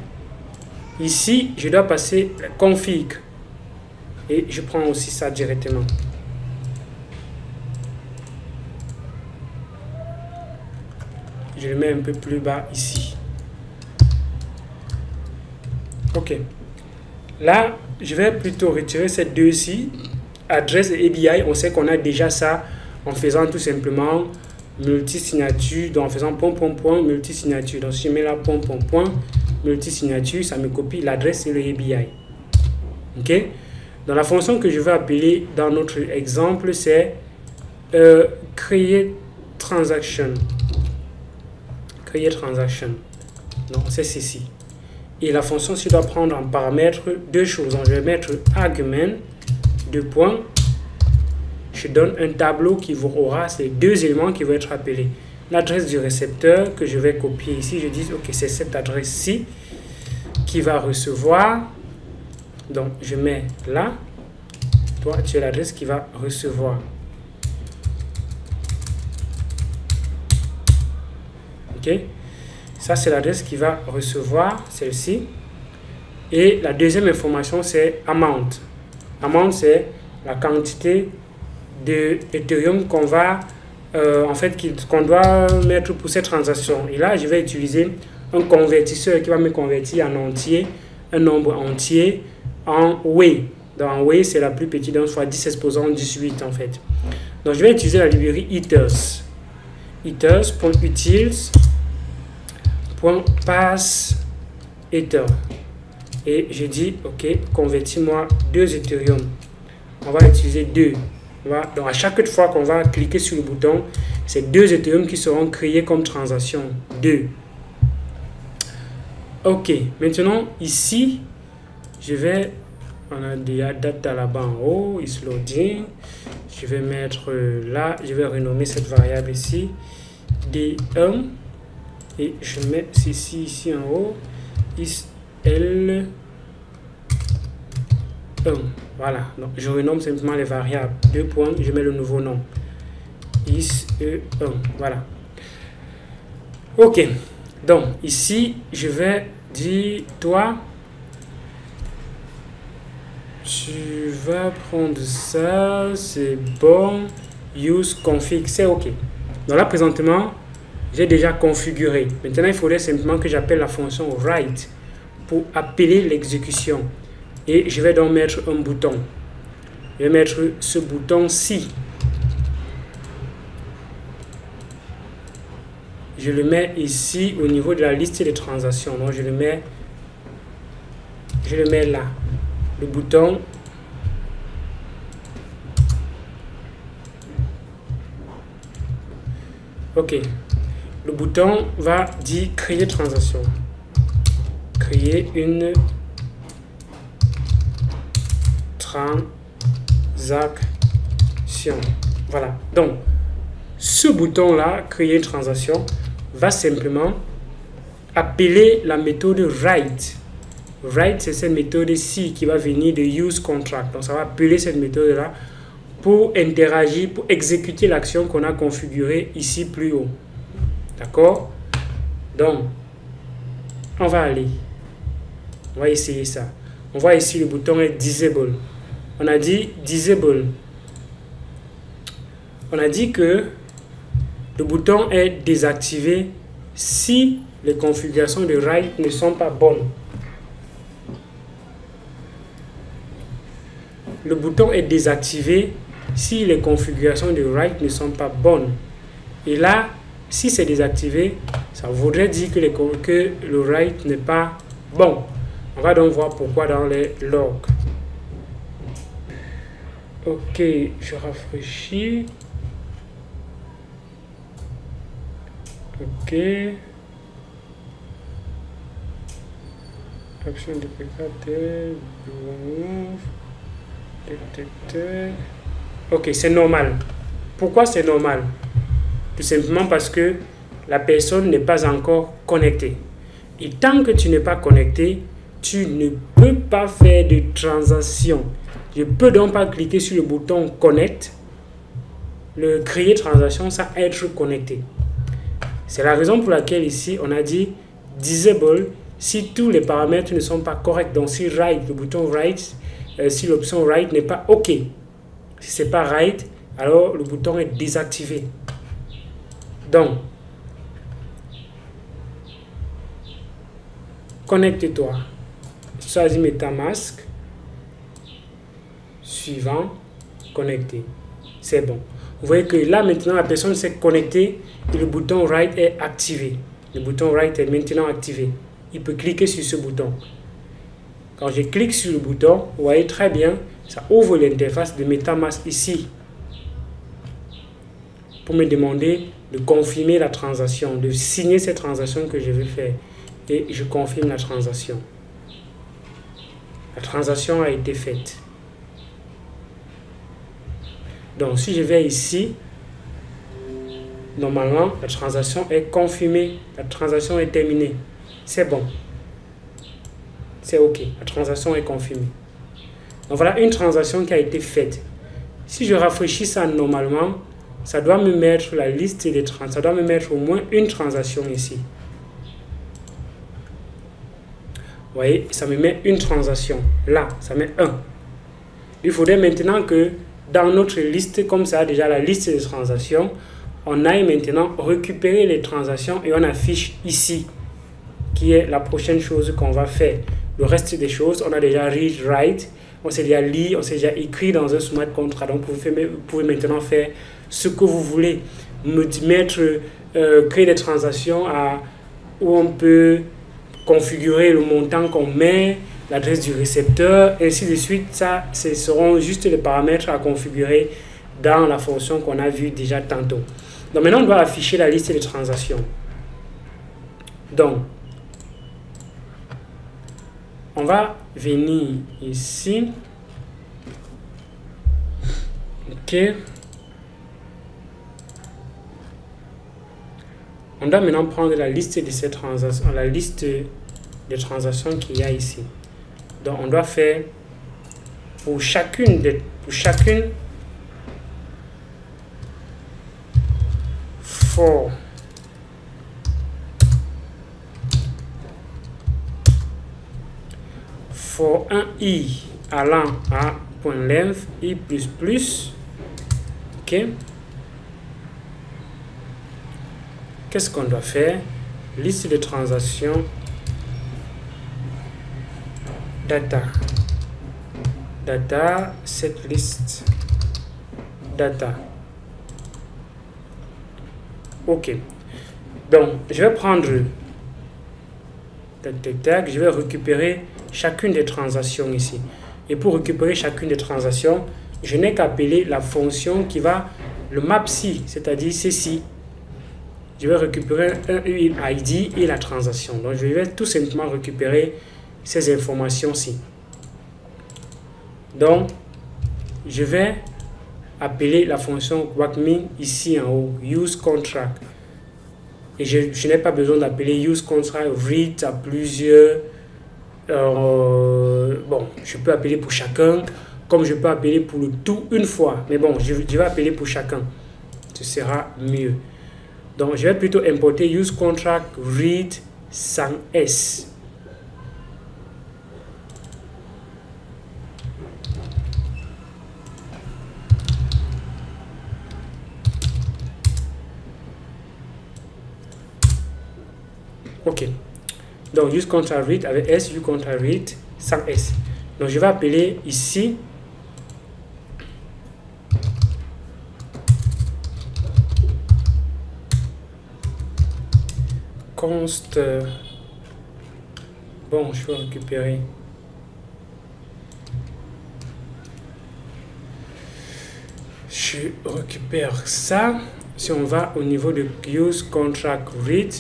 Ici, je dois passer config. Et je prends aussi ça directement. Je le mets un peu plus bas ici. Ok. Là, je vais plutôt retirer ces deux-ci. Adresse et ABI, on sait qu'on a déjà ça en faisant tout simplement multi-signature. Donc en faisant multi-signature. Donc si je mets là multi-signature, ça me copie l'adresse et le ABI. Ok. Dans la fonction que je vais appeler dans notre exemple, c'est create transaction. Donc c'est ceci. Et la fonction, je dois prendre en paramètre deux choses. Donc, je vais mettre argument, deux points. Je donne un tableau qui aura ces deux éléments qui vont être appelés. L'adresse du récepteur que je vais copier ici. Je dis, ok, c'est cette adresse-ci qui va recevoir. Donc, je mets là. Toi, tu as l'adresse qui va recevoir. Ok. Ça, c'est l'adresse qui va recevoir celle-ci. Et la deuxième information, c'est amount. Amount, c'est la quantité de Ethereum qu'on va, qu'on doit mettre pour cette transaction. Et là, je vais utiliser un convertisseur qui va me convertir en entier, un nombre entier en Wei. Donc, en Wei, c'est la plus petite, donc soit 10 exposant 18 en fait. Donc, je vais utiliser la librairie ethers. Ethers.utils .pass ether et je dis ok, convertis-moi 2 Ethereum. On va utiliser 2. Donc à chaque fois qu'on va cliquer sur le bouton, c'est 2 Ethereum qui seront créés comme transaction 2. Ok, maintenant ici on a déjà data là-bas en haut, is loading. Je vais mettre là, je vais renommer cette variable ici D1. Et je mets ceci ici en haut, is L1. Voilà, donc je renomme simplement les variables. 2 points, je mets le nouveau nom. Is E1. Voilà. Ok, donc ici, je vais dire, toi, tu vas prendre ça, c'est bon, use config, c'est ok. Donc là, présentement, j'ai déjà configuré. Maintenant, il faudrait simplement que j'appelle la fonction write pour appeler l'exécution. Et je vais donc mettre un bouton. Je vais mettre ce bouton-ci. Je le mets ici au niveau de la liste des transactions. Donc, je le mets là. le bouton OK. Le bouton va dire créer transaction. Créer une transaction. Voilà. Donc, ce bouton-là, créer une transaction, va simplement appeler la méthode write. Write, c'est cette méthode-ci qui va venir de use contract. Donc, ça va appeler cette méthode-là pour interagir, pour exécuter l'action qu'on a configurée ici plus haut. D'accord? Donc, on va aller. On va essayer ça. On voit ici le bouton est disable. On a dit disable. On a dit que le bouton est désactivé si les configurations de write ne sont pas bonnes. Le bouton est désactivé si les configurations de write ne sont pas bonnes. Et là, si c'est désactivé, ça voudrait dire que le write n'est pas bon. On va donc voir pourquoi dans les logs. Ok, je rafraîchis. Ok. Action déprecateur. Détecteur. Ok, c'est normal. Pourquoi c'est normal? Tout simplement parce que la personne n'est pas encore connectée. Et tant que tu n'es pas connecté, tu ne peux pas faire de transaction. Je ne peux donc pas cliquer sur le bouton connect, le créer transaction sans être connecté. C'est la raison pour laquelle ici on a dit disable si tous les paramètres ne sont pas corrects. Donc si write, le bouton write, si l'option write n'est pas OK. Si ce n'est pas write, alors le bouton est désactivé. Donc, connecte-toi. Choisis MetaMask. Suivant, connecté. C'est bon. Vous voyez que là maintenant la personne s'est connectée et le bouton write est activé. Le bouton write est maintenant activé. Il peut cliquer sur ce bouton. Quand je clique sur le bouton, vous voyez très bien, ça ouvre l'interface de MetaMask ici pour me demander de confirmer la transaction, de signer cette transaction que je vais faire. Et je confirme la transaction. La transaction a été faite. Donc, si je vais ici, normalement, la transaction est confirmée. La transaction est terminée. C'est bon. C'est OK. La transaction est confirmée. Donc, voilà une transaction qui a été faite. Si je rafraîchis ça normalement, ça doit me mettre la liste des transactions. Ça doit me mettre au moins une transaction ici. Vous voyez, ça me met une transaction. Là, ça met 1. Il faudrait maintenant que dans notre liste, comme ça, déjà la liste des transactions, on aille maintenant récupérer les transactions et on affiche ici, qui est la prochaine chose qu'on va faire. Le reste des choses, on a déjà read, write, on s'est déjà lu, on s'est déjà écrit dans un smart contract. Donc, vous pouvez maintenant faire ce que vous voulez. Créer des transactions où on peut configurer le montant qu'on met, l'adresse du récepteur, ainsi de suite. Ça, ce seront juste les paramètres à configurer dans la fonction qu'on a vue déjà tantôt. Donc maintenant, on doit afficher la liste des transactions. Donc, on va venir ici. OK. On doit maintenant prendre la liste de ces transactions, la liste des transactions qu'il y a ici. Donc, on doit faire pour chacune for un i allant à .length i++. OK. Qu'est-ce qu'on doit faire? Liste de transactions. Data. Data, cette liste. Data. OK. Donc, je vais prendre. Tac, tac, tac. Je vais récupérer chacune des transactions ici. Et pour récupérer chacune des transactions, je n'ai qu'à appeler la fonction qui va le mapsi, c'est-à-dire ceci. Je vais récupérer un UID et la transaction. Donc, je vais tout simplement récupérer ces informations-ci. Donc, je vais appeler la fonction WACMIN ici en haut, use contract. Et je n'ai pas besoin d'appeler use contract read à plusieurs. Bon, je peux appeler pour chacun, comme je peux appeler pour le tout une fois. Mais bon, je vais appeler pour chacun. Ce sera mieux. Donc, je vais plutôt importer use contract read sans S. OK. Donc, use contract read avec S, use contract read sans S. Donc, je vais appeler ici const. Bon, je vais récupérer. Je récupère ça. Si on va au niveau de use contract read,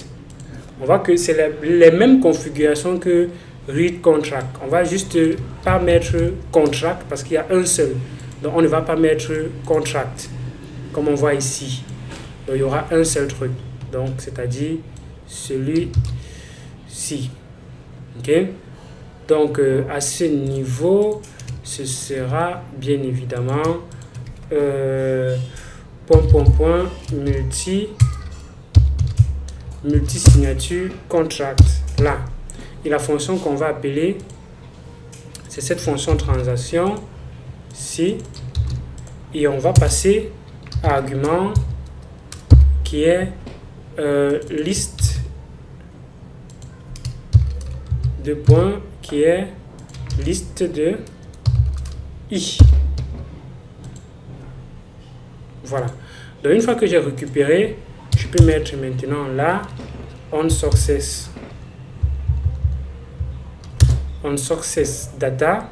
on voit que c'est les mêmes configurations que read contract. On va juste pas mettre contract parce qu'il y a un seul. Donc on ne va pas mettre contract comme on voit ici. Donc il y aura un seul truc. Donc c'est-à-dire celui-ci. OK? Donc à ce niveau, ce sera bien évidemment multi-signature contract là. Et la fonction qu'on va appeler, c'est cette fonction transaction ci. Et on va passer à argument qui est liste de points qui est liste de i. Voilà. Donc une fois que j'ai récupéré, je peux mettre maintenant là on success data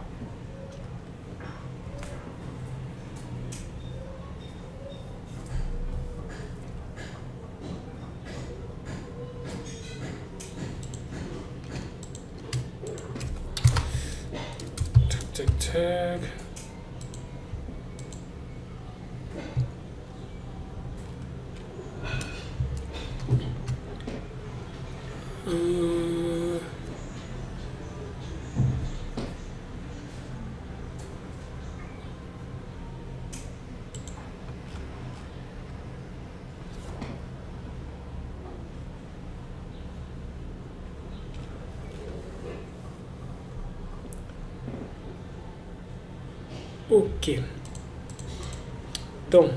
OK. Donc,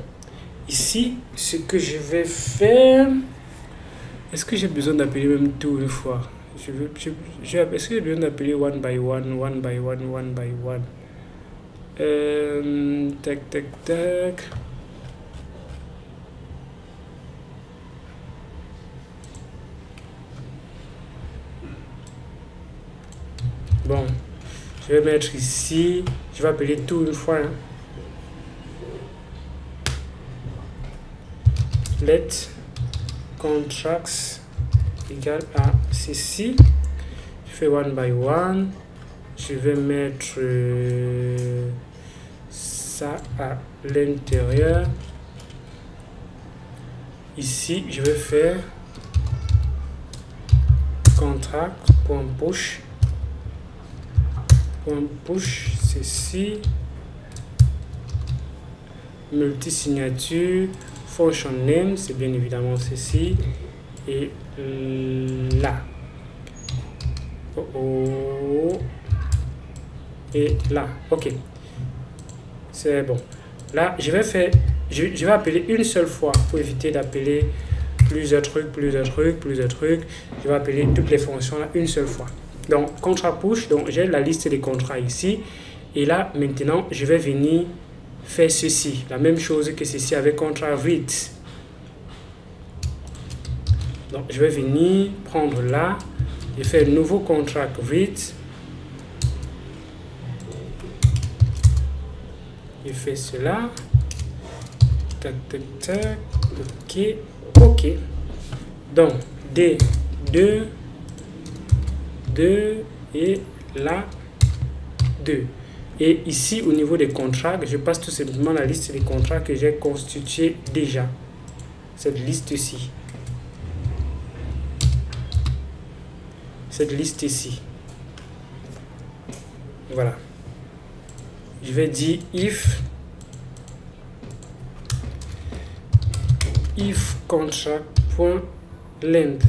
ici, ce que je vais faire... Est-ce que j'ai besoin d'appeler même tout une fois? Est-ce que j'ai besoin d'appeler one by one? Tac. Bon, je vais mettre ici, je vais appeler tout une fois. Hein. Let contracts égale à ceci. Je fais one by one. Je vais mettre ça à l'intérieur. Ici, je vais faire contract.push. Push ceci, multi-signature, function name, c'est bien évidemment ceci, et là, et là, OK, c'est bon. Là, je vais appeler une seule fois pour éviter d'appeler plusieurs trucs. Je vais appeler toutes les fonctions là une seule fois. Donc, contrat push, donc j'ai la liste des contrats ici. Et là, maintenant, je vais venir faire ceci. La même chose que ceci avec contrat read. Donc, je vais venir prendre là. Je fais un nouveau contrat read. Je fais cela. Tac, tac, tac. Ok. Ok. Donc, D, 2, 2 et là, 2. Et ici, au niveau des contrats, je passe tout simplement la liste des contrats que j'ai constitués déjà. Cette liste-ci. Cette liste ici. Voilà. Je vais dire if contract.length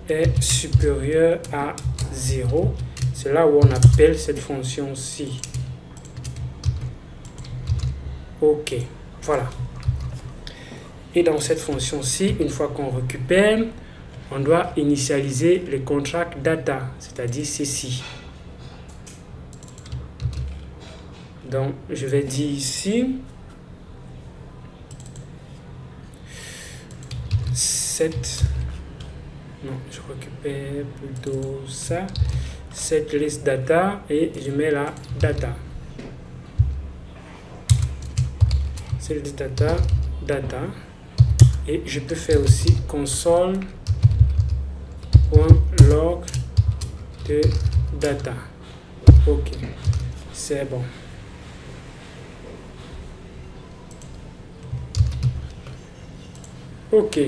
est supérieur à 0. C'est là où on appelle cette fonction-ci. OK. Voilà. Et dans cette fonction-ci, une fois qu'on récupère, on doit initialiser les contract data, c'est-à-dire ceci. Donc, je vais dire ici, non, je récupère plutôt ça, cette liste data et je mets la data. Cette liste data, et je peux faire aussi console.log de data. OK, c'est bon. OK,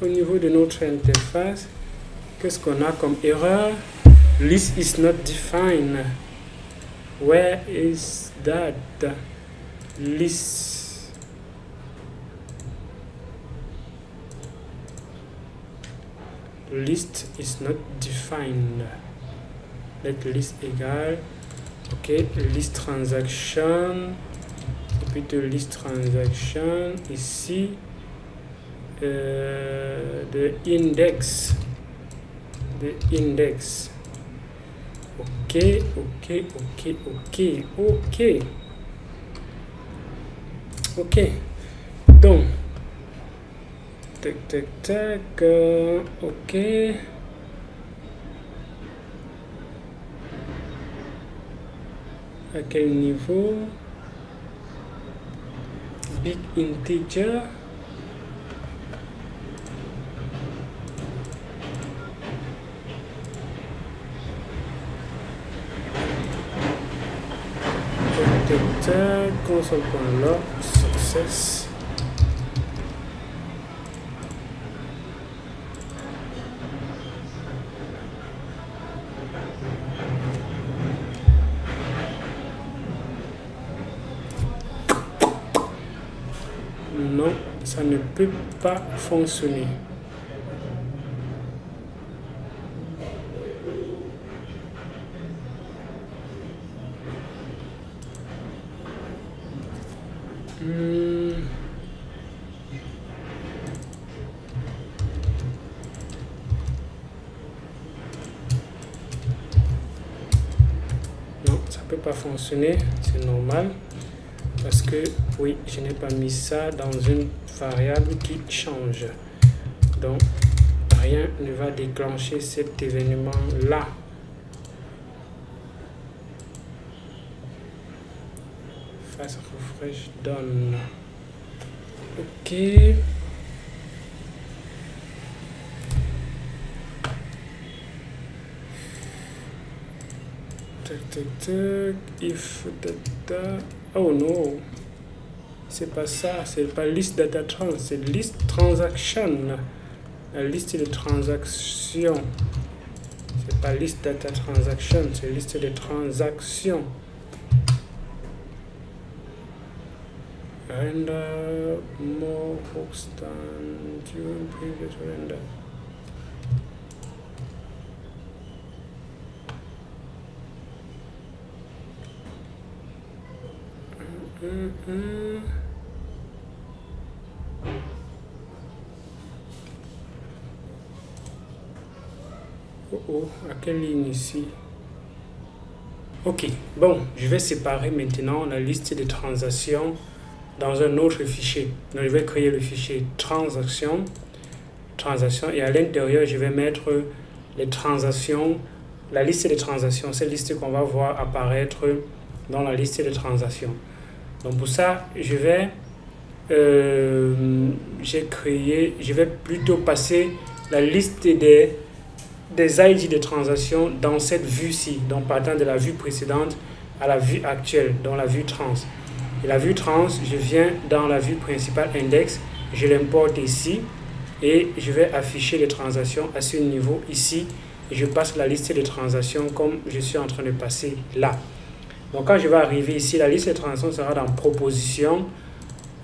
au niveau de notre interface, qu'est-ce qu'on a comme erreur? List is not defined. Where is that? List. List is not defined. Let list égale. OK, list transaction. C'est plutôt list transaction ici. The index. OK. Donc, tac, OK. À quel niveau? Big integer. Console.log success. Non, ça ne peut pas fonctionner. Non, ça peut pas fonctionner, c'est normal parce que oui, je n'ai pas mis ça dans une variable qui change, donc rien ne va déclencher cet événement là. Fast refresh done. OK. If data. Oh non, c'est pas ça, c'est pas liste data trans, c'est liste transaction, la liste de transactions. C'est pas liste data transaction, c'est liste de transactions. Render more hooks than during previous render. Oh, à quelle ligne ici? OK, bon, je vais séparer maintenant la liste des transactions dans un autre fichier. Donc, je vais créer le fichier transaction, et à l'intérieur, je vais mettre les transactions, la liste des transactions, cette liste qu'on va voir apparaître dans la liste de transactions. Donc pour ça, je vais plutôt passer la liste des ID de transactions dans cette vue-ci, donc partant de la vue précédente à la vue actuelle, dans la vue trans. Et la vue trans, je viens dans la vue principale index, je l'importe ici et je vais afficher les transactions à ce niveau ici. Et je passe la liste de transactions comme je suis en train de passer là. Donc quand je vais arriver ici, la liste de transactions sera dans proposition,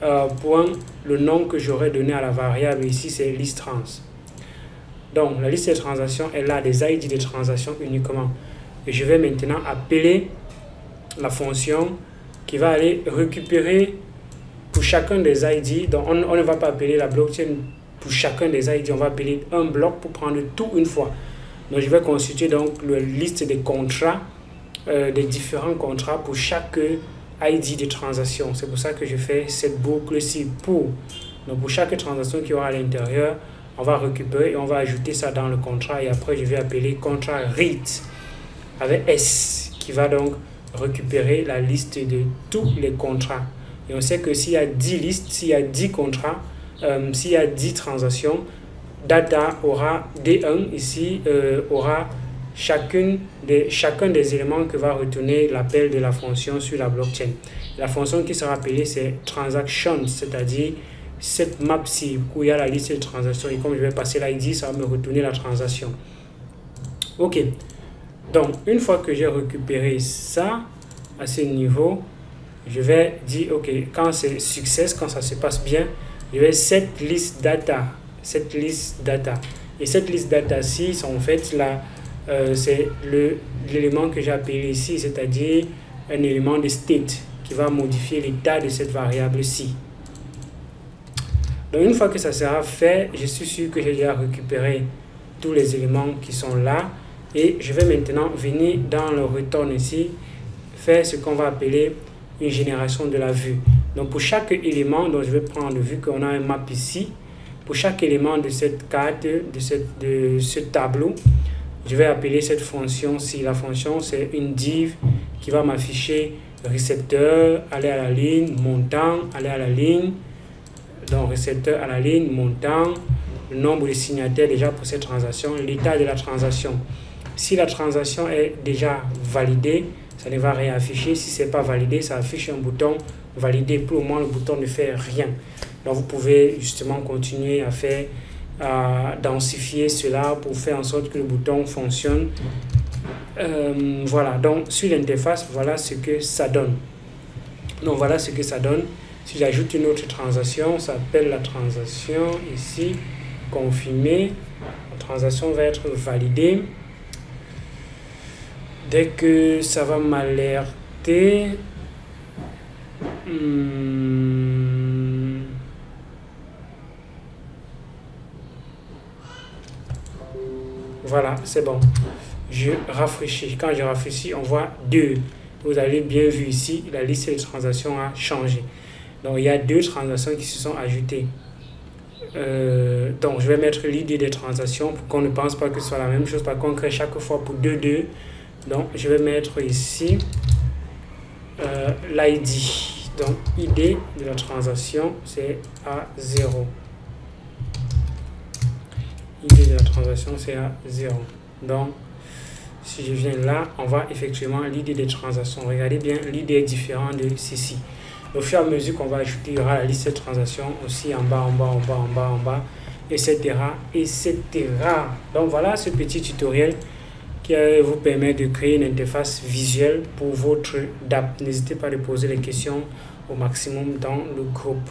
point, le nom que j'aurais donné à la variable ici, c'est liste trans. Donc la liste de transactions est là, des ID de transactions uniquement. Et je vais maintenant appeler la fonction qui va aller récupérer pour chacun des ID. Donc on ne va pas appeler la blockchain pour chacun des ID, on va appeler un bloc pour prendre tout une fois. Donc je vais constituer donc la liste des contrats, des différents contrats pour chaque ID de transaction. C'est pour ça que je fais cette boucle-ci donc pour chaque transaction qui aura à l'intérieur, on va récupérer et on va ajouter ça dans le contrat et après je vais appeler contrat read avec S qui va donc récupérer la liste de tous les contrats. Et on sait que s'il y a 10 listes, s'il y a 10 contrats, s'il y a 10 transactions, data aura D1 ici, aura chacun des éléments que va retourner l'appel de la fonction sur la blockchain. La fonction qui sera appelée c'est transaction, c'est-à-dire cette map-ci où il y a la liste de transactions et comme je vais passer l'ID, ça va me retourner la transaction. Ok, donc une fois que j'ai récupéré ça à ce niveau, je vais dire ok, quand c'est success, quand ça se passe bien, je vais cette liste data. Et cette liste data-ci, en fait, là, c'est l'élément que j'ai appelé ici, c'est-à-dire un élément de state qui va modifier l'état de cette variable-ci. Donc, une fois que ça sera fait, je suis sûr que j'ai déjà récupéré tous les éléments qui sont là. Et je vais maintenant venir dans le return ici, faire ce qu'on va appeler une génération de la vue. Donc, pour chaque élément, donc je vais prendre, vu qu'on a un map ici, pour chaque élément de cette carte, de ce tableau, je vais appeler cette fonction-ci. La fonction, c'est une div qui va m'afficher récepteur, aller à la ligne, montant, aller à la ligne. Donc, récepteur à la ligne, montant, le nombre de signataires déjà pour cette transaction, l'état de la transaction. Si la transaction est déjà validée, ça ne va rien afficher. Si ce n'est pas validé, ça affiche un bouton validé. Pour le moment, le bouton ne fait rien. Donc, vous pouvez justement continuer à densifier cela pour faire en sorte que le bouton fonctionne. Voilà, donc sur l'interface, voilà ce que ça donne. Donc, voilà ce que ça donne. Si j'ajoute une autre transaction, ça s'appelle la transaction ici, confirmée. La transaction va être validée. Dès que ça va m'alerter, voilà, c'est bon. Je rafraîchis. Quand je rafraîchis, on voit 2. Vous avez bien vu ici, la liste de transactions a changé. Donc, il y a 2 transactions qui se sont ajoutées. Donc, je vais mettre l'idée des transactions pour qu'on ne pense pas que ce soit la même chose. Par contre, chaque fois pour 2. Donc, je vais mettre ici l'ID. Donc, ID de la transaction, c'est à 0. ID de la transaction, c'est à 0. Donc, si je viens là, on voit effectivement l'ID des transactions. Regardez bien, l'ID est différent de ceci. Au fur et à mesure qu'on va ajouter, il y aura la liste de transactions aussi en bas, etc. Donc, voilà ce petit tutoriel qui vous permet de créer une interface visuelle pour votre DApp. N'hésitez pas à poser les questions au maximum dans le groupe.